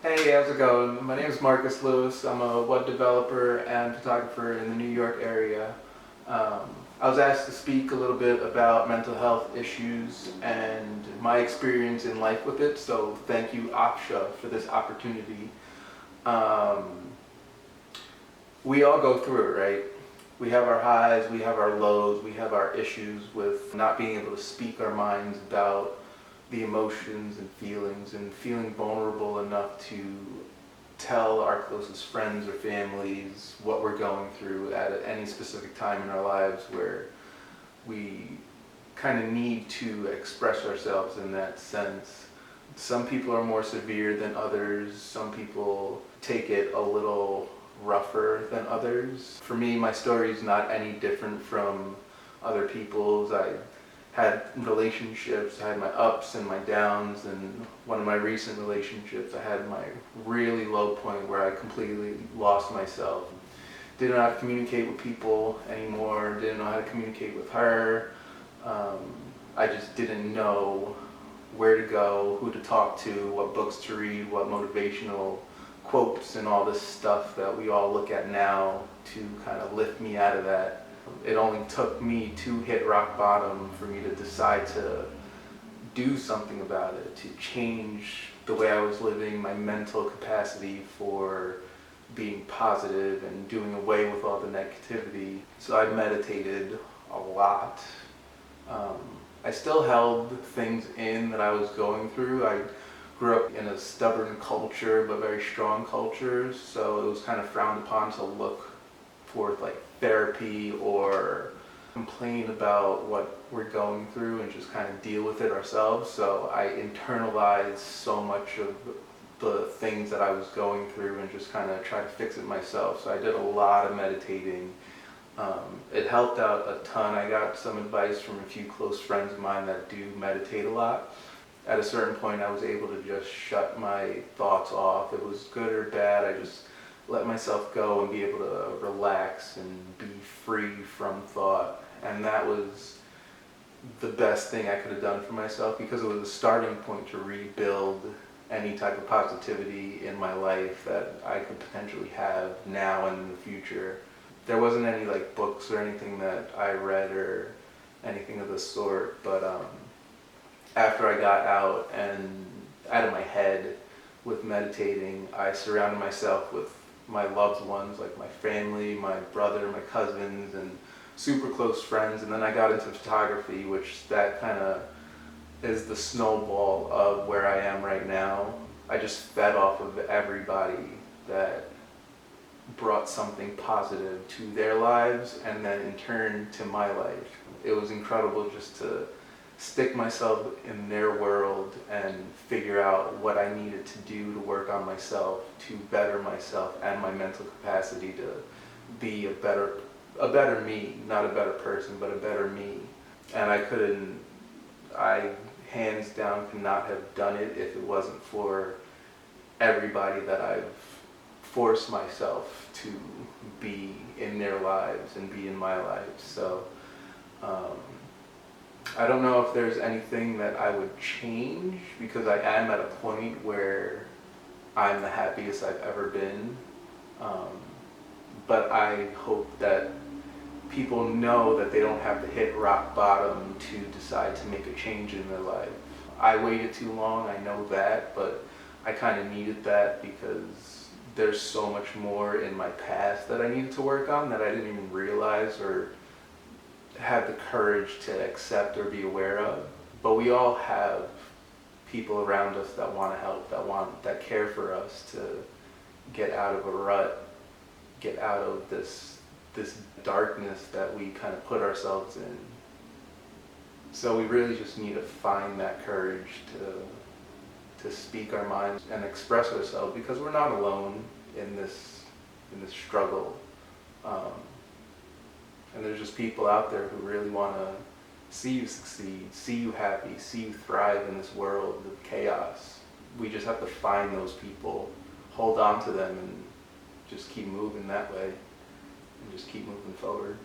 Hey, how's it going? My name is Marcus Lewis. I'm a web developer and photographer in the New York area. Um, I was asked to speak a little bit about mental health issues and my experience in life with it, so thank you, Aksha, for this opportunity. Um, we all go through it, right? We have our highs, we have our lows, we have our issues with not being able to speak our minds about the emotions and feeling vulnerable enough to tell our closest friends or families what we're going through at any specific time in our lives where we kind of need to express ourselves in that sense. Some people are more severe than others. Some people take it a little rougher than others. For me, my story is not any different from other people's. I had relationships, I had my ups and my downs, and one of my recent relationships, I had my really low point where I completely lost myself. Didn't know how to communicate with people anymore, didn't know how to communicate with her. I just didn't know where to go, who to talk to, what books to read, what motivational quotes and all this stuff that we all look at now to kind of lift me out of that. It only took me to hit rock bottom for me to decide to do something about it, to change the way I was living, my mental capacity for being positive and doing away with all the negativity. So I meditated a lot. I still held things in that I was going through. I grew up in a stubborn culture, but very strong culture, so it was kind of frowned upon to look for like therapy or complain about what we're going through and just kind of deal with it ourselves. So I internalized so much of the things that I was going through and just kind of tried to fix it myself. So I did a lot of meditating. It helped out a ton. I got some advice from a few close friends of mine that do meditate a lot. At a certain point, I was able to just shut my thoughts off. It was good or bad. I just let myself go and be able to relax and be free from thought. And that was the best thing I could have done for myself because it was a starting point to rebuild any type of positivity in my life that I could potentially have now and in the future. There wasn't any like books or anything that I read or anything of the sort, but after I got out and out of my head with meditating, I surrounded myself with my loved ones, like my family, my brother, my cousins, and super close friends. And then I got into photography, which that kind of is the snowball of where I am right now. I just fed off of everybody that brought something positive to their lives and then in turn to my life. It was incredible just to stick myself in their world and figure out what I needed to do to work on myself, to better myself and my mental capacity to be a better me, not a better person, but a better me. And I hands down could not have done it if it wasn't for everybody that I've forced myself to be in their lives and be in my life. So I don't know if there's anything that I would change because I am at a point where I'm the happiest I've ever been. But I hope that people know that they don't have to hit rock bottom to decide to make a change in their life. I waited too long, I know that, but I kind of needed that because there's so much more in my past that I needed to work on that I didn't even realize or have the courage to accept or be aware of. But we all have people around us that want to help, that care for us to get out of a rut, get out of this darkness that we kind of put ourselves in. So we really just need to find that courage to speak our minds and express ourselves because we're not alone in this struggle. And there's just people out there who really want to see you succeed, see you happy, see you thrive in this world of chaos. We just have to find those people, hold on to them, and just keep moving that way, and just keep moving forward.